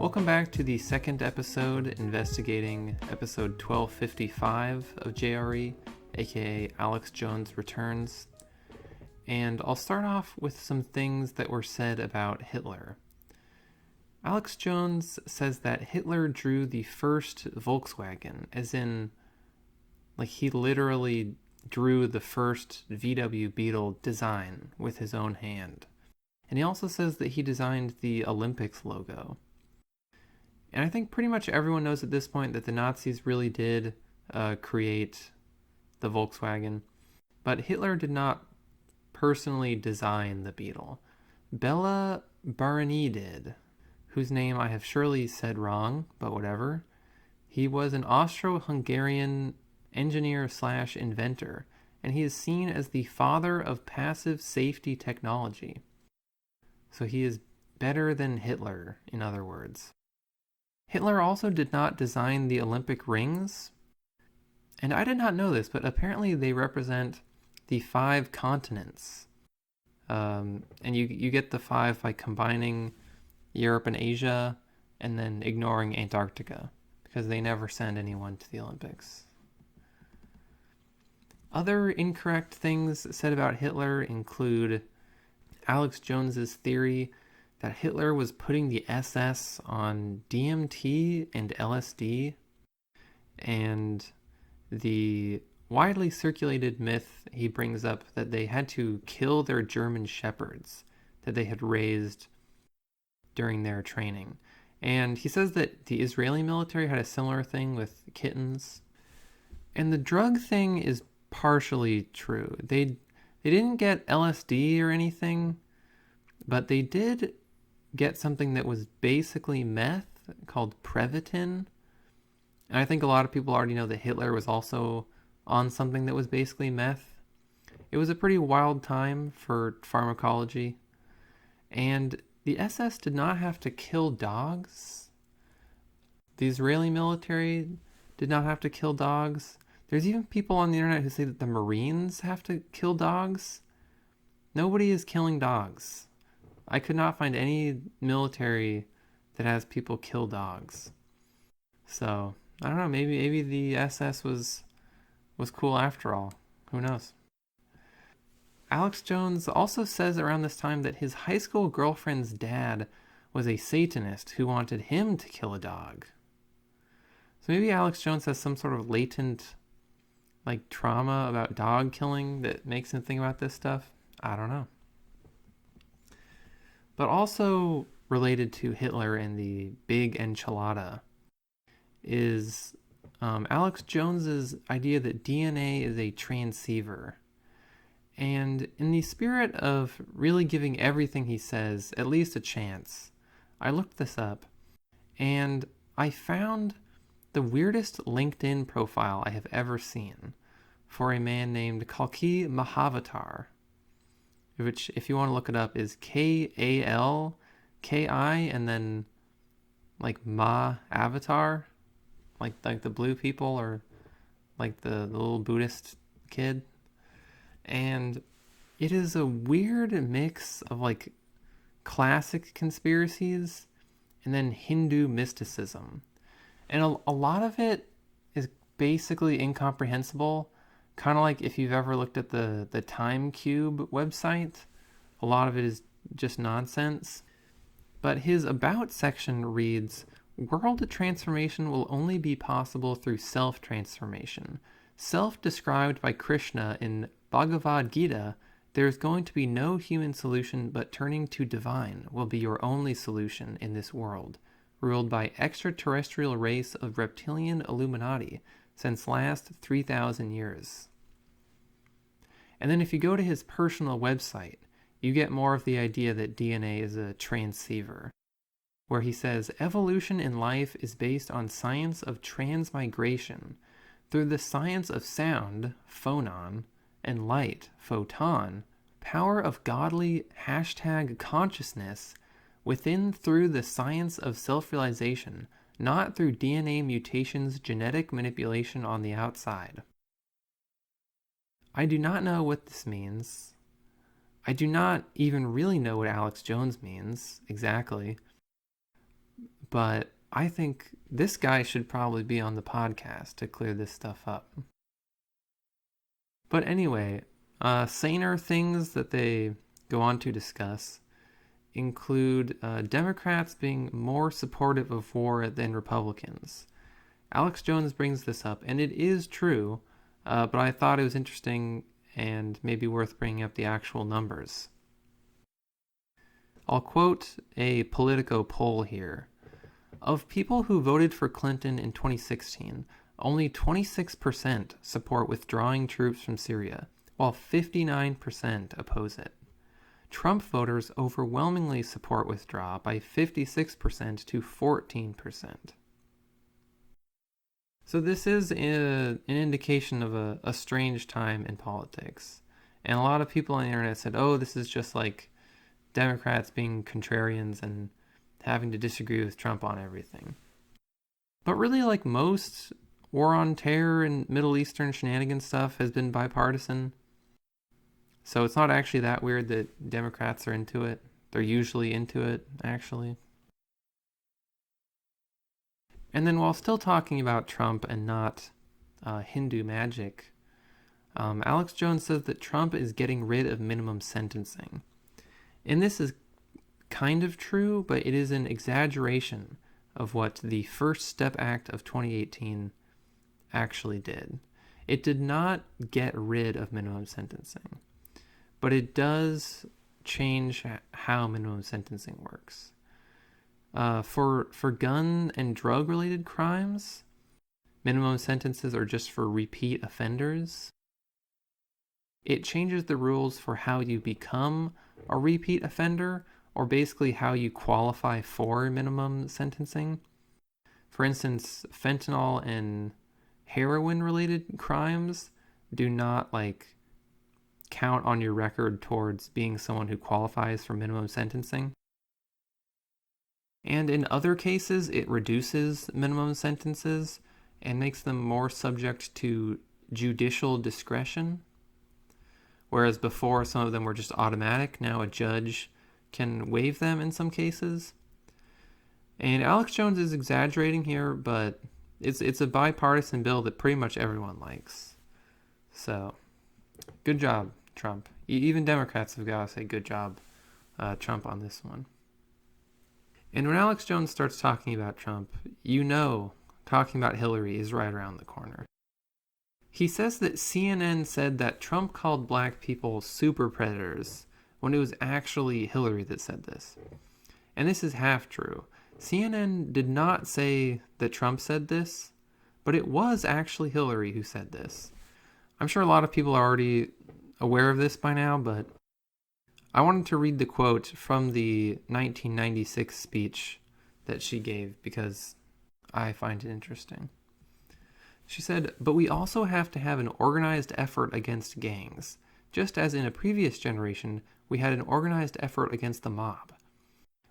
Welcome back to the second episode, investigating episode 1255 of JRE, aka Alex Jones Returns. And I'll start off with some things that were said about Hitler. Alex Jones says that Hitler drew the first Volkswagen, as in, like, he literally drew the first VW Beetle design with his own hand. And he also says that he designed the Olympics logo. And I think pretty much everyone knows at this point that the Nazis really did create the Volkswagen, but Hitler did not personally design the Beetle. Bela Barini did, whose name I have surely said wrong, but whatever. He was an Austro-Hungarian engineer/inventor, and he is seen as the father of passive safety technology. So he is better than Hitler, in other words. Hitler also did not design the Olympic rings, and I did not know this, but apparently they represent the 5 continents. And you get the 5 by combining Europe and Asia, and then ignoring Antarctica, because they never send anyone to the Olympics. Other incorrect things said about Hitler include Alex Jones's theory that Hitler was putting the SS on DMT and LSD, and the widely circulated myth he brings up that they had to kill their German shepherds that they had raised during their training. And he says that the Israeli military had a similar thing with kittens. And the drug thing is partially true. They didn't get LSD or anything, but they did get something that was basically meth called Previtin. And I think a lot of people already know that Hitler was also on something that was basically meth. It was a pretty wild time for pharmacology. And the SS did not have to kill dogs. The Israeli military did not have to kill dogs. There's even people on the internet who say that the Marines have to kill dogs. Nobody is killing dogs. I could not find any military that has people kill dogs. So, I don't know, maybe the SS was cool after all. Who knows? Alex Jones also says around this time that his high school girlfriend's dad was a Satanist who wanted him to kill a dog. So maybe Alex Jones has some sort of latent, like, trauma about dog killing that makes him think about this stuff. I don't know. But also related to Hitler and the big enchilada is Alex Jones's idea that DNA is a transceiver. And in the spirit of really giving everything he says at least a chance, I looked this up, and I found the weirdest LinkedIn profile I have ever seen for a man named Kalki Mahavatar, which, if you want to look it up, is Kalki and then like Avatar, like the blue people, or like the little Buddhist kid. And it is a weird mix of like classic conspiracies and then Hindu mysticism. And a lot of it is basically incomprehensible. Kind of like if you've ever looked at the Time Cube website, a lot of it is just nonsense. But his About section reads, "World transformation will only be possible through self-transformation. Self-described by Krishna in Bhagavad Gita, there is going to be no human solution, but turning to divine will be your only solution in this world, ruled by extraterrestrial race of reptilian Illuminati since last 3,000 years." And then if you go to his personal website, you get more of the idea that DNA is a transceiver, where he says, "Evolution in life is based on science of transmigration. Through the science of sound, phonon, and light, photon, power of godly #consciousness, within through the science of self-realization, not through DNA mutations, genetic manipulation on the outside." I do not know what this means. I do not even really know what Alex Jones means exactly. but I think this guy should probably be on the podcast to clear this stuff up. But anyway, saner things that they go on to discuss include Democrats being more supportive of war than Republicans. Alex Jones brings this up, and it is true, but I thought it was interesting and maybe worth bringing up the actual numbers. I'll quote a Politico poll here. Of people who voted for Clinton in 2016, only 26% support withdrawing troops from Syria, while 59% oppose it. Trump voters overwhelmingly support withdrawal by 56% to 14%. So this is an indication of a strange time in politics. And a lot of people on the internet said, oh, this is just like Democrats being contrarians and having to disagree with Trump on everything. But really, like most war on terror and Middle Eastern shenanigans stuff has been bipartisan. So it's not actually that weird that Democrats are into it. They're usually into it, actually. And then while still talking about Trump and not Hindu magic, Alex Jones says that Trump is getting rid of minimum sentencing. And this is kind of true, but it is an exaggeration of what the First Step Act of 2018 actually did. It did not get rid of minimum sentencing, but it does change how minimum sentencing works. For gun and drug-related crimes, minimum sentences are just for repeat offenders. It changes the rules for how you become a repeat offender, or basically how you qualify for minimum sentencing. For instance, fentanyl and heroin-related crimes do not count on your record towards being someone who qualifies for minimum sentencing. And in other cases, it reduces minimum sentences and makes them more subject to judicial discretion. Whereas before, some of them were just automatic. Now a judge can waive them in some cases. And Alex Jones is exaggerating here, but it's a bipartisan bill that pretty much everyone likes. So, good job, Trump. Even Democrats have got to say good job, Trump, on this one. And when Alex Jones starts talking about Trump, talking about Hillary is right around the corner. He says that CNN said that Trump called black people super predators when it was actually Hillary that said this. And this is half true. CNN did not say that Trump said this, but it was actually Hillary who said this. I'm sure a lot of people are already aware of this by now, but I wanted to read the quote from the 1996 speech that she gave because I find it interesting. She said, "But we also have to have an organized effort against gangs, just as in a previous generation we had an organized effort against the mob.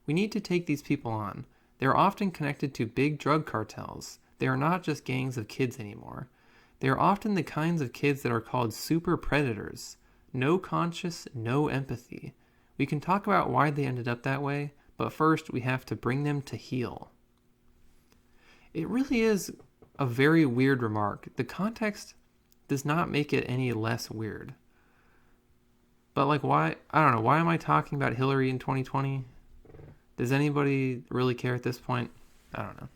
We need to take these people on. They are often connected to big drug cartels. They are not just gangs of kids anymore. They are often the kinds of kids that are called super predators. No conscience, no empathy. We can talk about why they ended up that way, but first we have to bring them to heel." It really is a very weird remark. The context does not make it any less weird. But why? I don't know. Why am I talking about Hillary in 2020? Does anybody really care at this point? I don't know.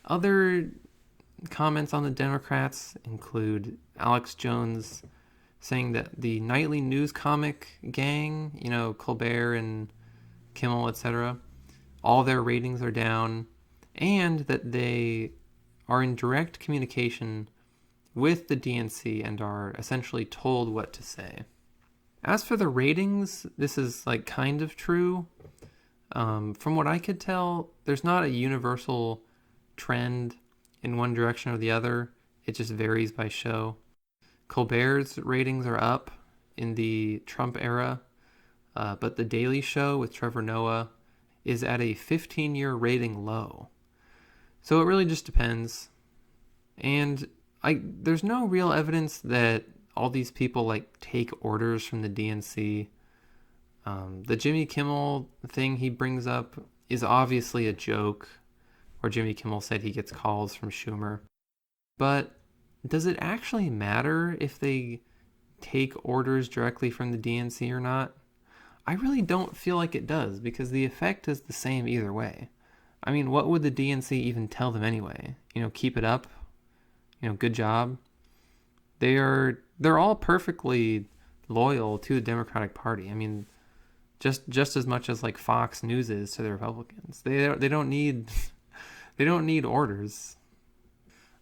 Other comments on the Democrats include Alex Jones saying that the nightly news comic gang, Colbert and Kimmel, etc., all their ratings are down, and that they are in direct communication with the DNC and are essentially told what to say. As for the ratings, this is kind of true. From what I could tell, there's not a universal trend in one direction or the other. It just varies by show. Colbert's ratings are up in the Trump era, but The Daily Show with Trevor Noah is at a 15-year rating low. So it really just depends. And there's no real evidence that all these people take orders from the DNC. The Jimmy Kimmel thing he brings up is obviously a joke, where Jimmy Kimmel said he gets calls from Schumer. But does it actually matter if they take orders directly from the DNC or not? I really don't feel like it does, because the effect is the same either way. I mean, what would the DNC even tell them anyway? Keep it up. Good job. They're all perfectly loyal to the Democratic Party. I mean, just as much as like Fox News is to the Republicans. They don't need they don't need orders.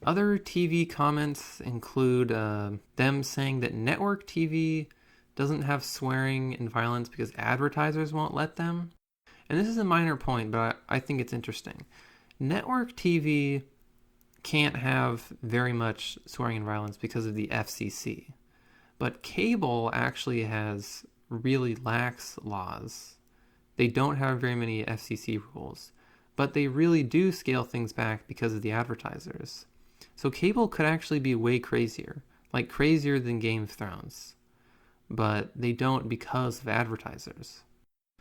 Other TV comments include them saying that network TV doesn't have swearing and violence because advertisers won't let them. And this is a minor point, but I think it's interesting. Network TV can't have very much swearing and violence because of the FCC. But cable actually has really lax laws. They don't have very many FCC rules, but they really do scale things back because of the advertisers. So cable could actually be way crazier, like crazier than Game of Thrones. But they don't because of advertisers.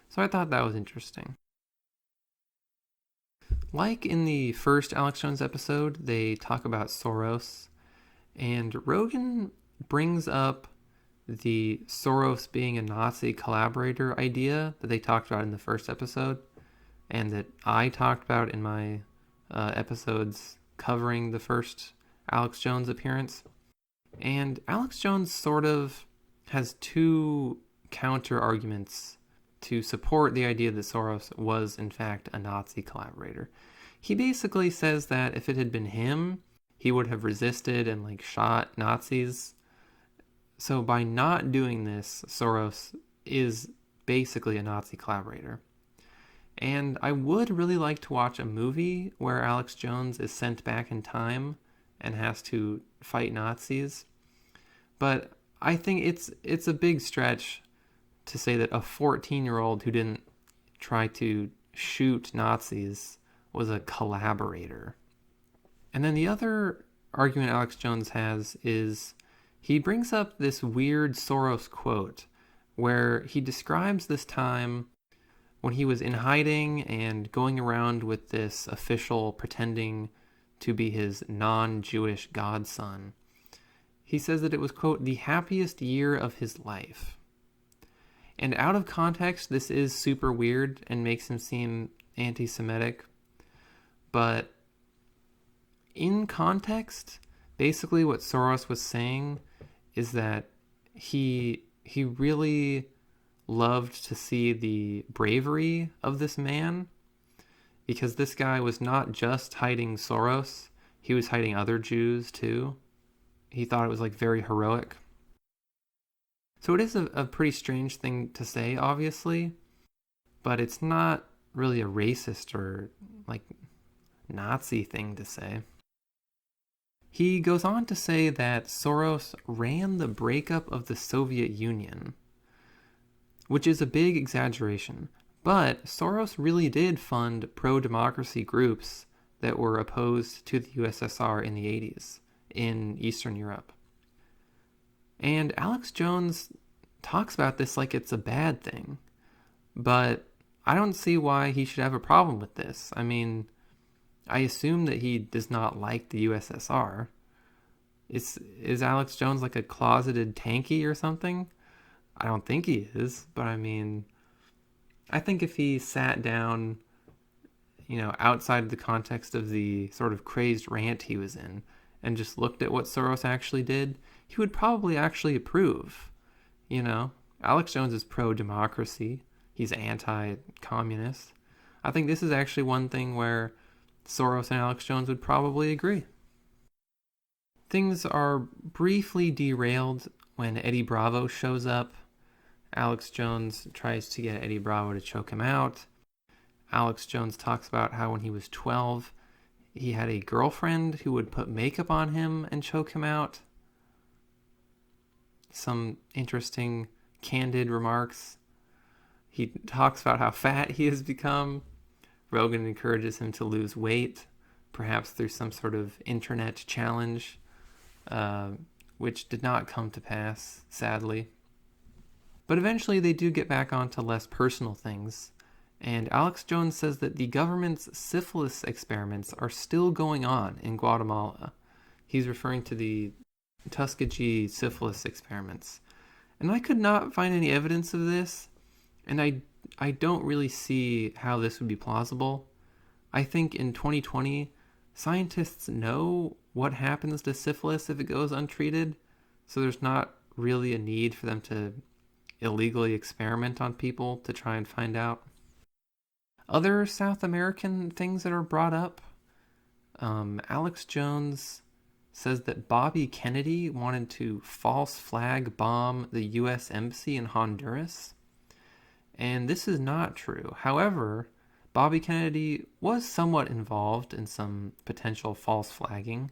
So I thought that was interesting. Like in the first Alex Jones episode, they talk about Soros, and Rogan brings up the Soros being a Nazi collaborator idea that they talked about in the first episode, and that I talked about in my episodes covering the first Alex Jones appearance. And Alex Jones sort of has two counter arguments to support the idea that Soros was in fact a Nazi collaborator. He basically says that if it had been him, he would have resisted and like shot Nazis. So by not doing this, Soros is basically a Nazi collaborator. And I would really like to watch a movie where Alex Jones is sent back in time and has to fight Nazis. But I think it's a big stretch to say that a 14-year-old who didn't try to shoot Nazis was a collaborator. And then the other argument Alex Jones has is he brings up this weird Soros quote where he describes this time when he was in hiding and going around with this official pretending to be his non-Jewish godson. He says that it was, quote, the happiest year of his life. And out of context, this is super weird and makes him seem anti-Semitic. But in context, basically what Soros was saying is that he really loved to see the bravery of this man, because this guy was not just hiding Soros, he was hiding other Jews too. He thought it was like very heroic. So it is a pretty strange thing to say, obviously, but it's not really a racist or like Nazi thing to say. He goes on to say that Soros ran the breakup of the Soviet Union, which is a big exaggeration, but Soros really did fund pro-democracy groups that were opposed to the USSR in the 80s in Eastern Europe. And Alex Jones talks about this like it's a bad thing, but I don't see why he should have a problem with this. I mean, I assume that he does not like the USSR. Is Alex Jones like a closeted tanky or something? I don't think he is, but I mean, I think if he sat down, outside the context of the sort of crazed rant he was in, and just looked at what Soros actually did, he would probably actually approve. Alex Jones is pro-democracy. He's anti-communist. I think this is actually one thing where Soros and Alex Jones would probably agree. Things are briefly derailed when Eddie Bravo shows up. Alex Jones tries to get Eddie Bravo to choke him out. Alex Jones talks about how when he was 12, he had a girlfriend who would put makeup on him and choke him out. Some interesting, candid remarks. He talks about how fat he has become. Rogan encourages him to lose weight, perhaps through some sort of internet challenge, which did not come to pass, sadly. But eventually they do get back onto less personal things, And Alex Jones says that the government's syphilis experiments are still going on in Guatemala. He's referring to the Tuskegee syphilis experiments. And I could not find any evidence of this, and I don't really see how this would be plausible. I think in 2020, scientists know what happens to syphilis if it goes untreated, so there's not really a need for them to illegally experiment on people to try and find out. Other South American things that are brought up, Alex Jones says that Bobby Kennedy wanted to false flag bomb the U.S. Embassy in Honduras. And this is not true. However, Bobby Kennedy was somewhat involved in some potential false flagging.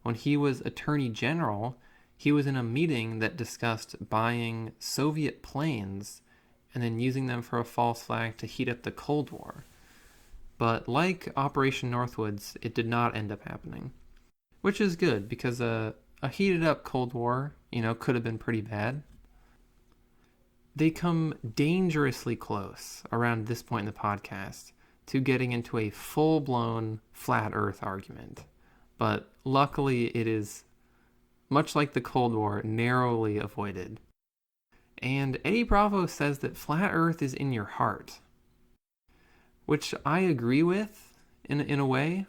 When he was Attorney General, he was in a meeting that discussed buying Soviet planes and then using them for a false flag to heat up the Cold War. But like Operation Northwoods, it did not end up happening. Which is good, because a heated up Cold War, could have been pretty bad. They come dangerously close around this point in the podcast to getting into a full-blown flat Earth argument. But luckily it is, much like the Cold War, narrowly avoided. And Eddie Bravo says that flat Earth is in your heart, which I agree with in a way.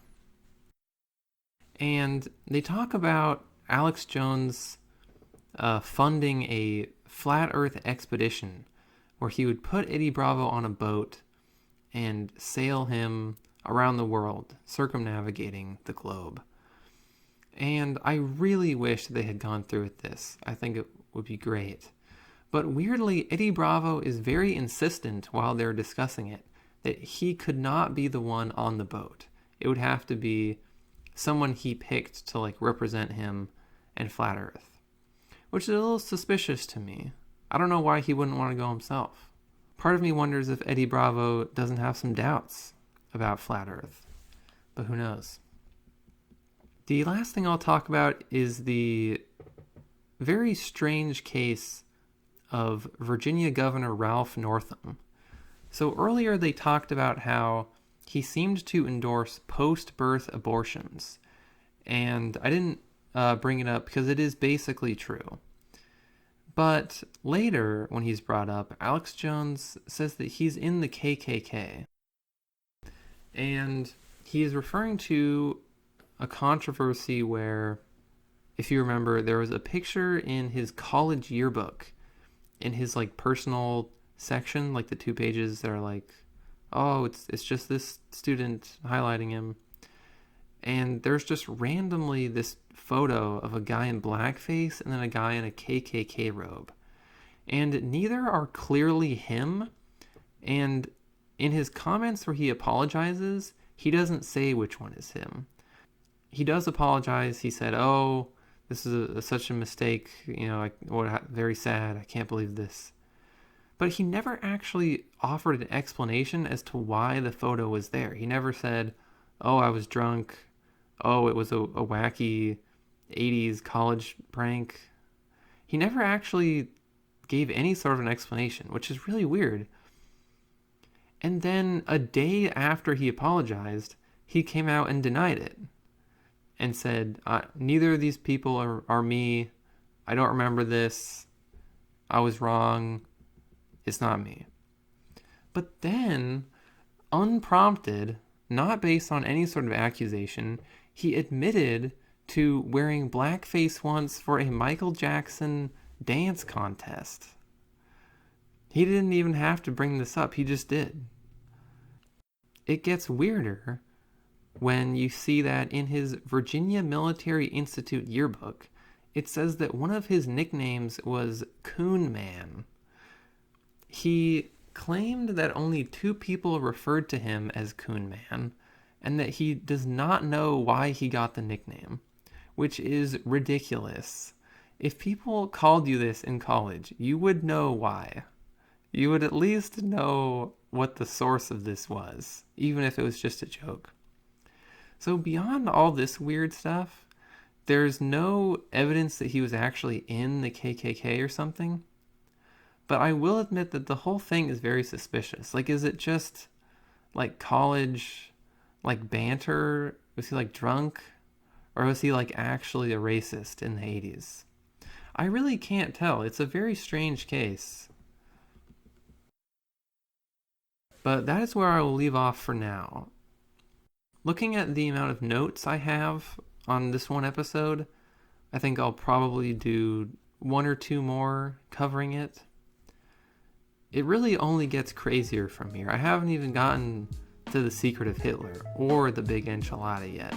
And they talk about Alex Jones funding a flat Earth expedition where he would put Eddie Bravo on a boat and sail him around the world, circumnavigating the globe. And I really wish they had gone through with this. I think it would be great. But weirdly, Eddie Bravo is very insistent while they're discussing it that he could not be the one on the boat. It would have to be someone he picked to represent him and Flat Earth, which is a little suspicious to me. I don't know why he wouldn't want to go himself. Part of me wonders if Eddie Bravo doesn't have some doubts about Flat Earth, but who knows? The last thing I'll talk about is the very strange case of Virginia Governor Ralph Northam. So earlier they talked about how he seemed to endorse post-birth abortions. And I didn't bring it up because it is basically true. But later, when he's brought up, Alex Jones says that he's in the KKK. And he is referring to a controversy where, if you remember, there was a picture in his college yearbook, in his personal section, the 2 pages that are oh, it's just this student highlighting him. And there's just randomly this photo of a guy in blackface and then a guy in a KKK robe. And neither are clearly him. And in his comments where he apologizes, he doesn't say which one is him. He does apologize. He said, oh, this is such a mistake. Very sad. I can't believe this. But he never actually offered an explanation as to why the photo was there. He never said, oh, I was drunk. Oh, it was a wacky 80s college prank. He never actually gave any sort of an explanation, which is really weird. And then a day after he apologized, he came out and denied it and said, neither of these people are me. I don't remember this. I was wrong. It's not me. But then, unprompted, not based on any sort of accusation, he admitted to wearing blackface once for a Michael Jackson dance contest. He didn't even have to bring this up, he just did. It gets weirder when you see that in his Virginia Military Institute yearbook, it says that one of his nicknames was Coon Man. He claimed that only 2 people referred to him as Coon Man, and that he does not know why he got the nickname, which is ridiculous. If people called you this in college, you would know why. You would at least know what the source of this was, even if it was just a joke. So beyond all this weird stuff, there's no evidence that he was actually in the KKK or something. But I will admit that the whole thing is very suspicious. Is it just like college, like banter? Was he like drunk? Or was he like actually a racist in the 80s? I really can't tell. It's a very strange case. But that is where I will leave off for now. Looking at the amount of notes I have on this one episode, I think I'll probably do one or two more covering it. It really only gets crazier from here. I haven't even gotten to the secret of Hitler or the big enchilada yet.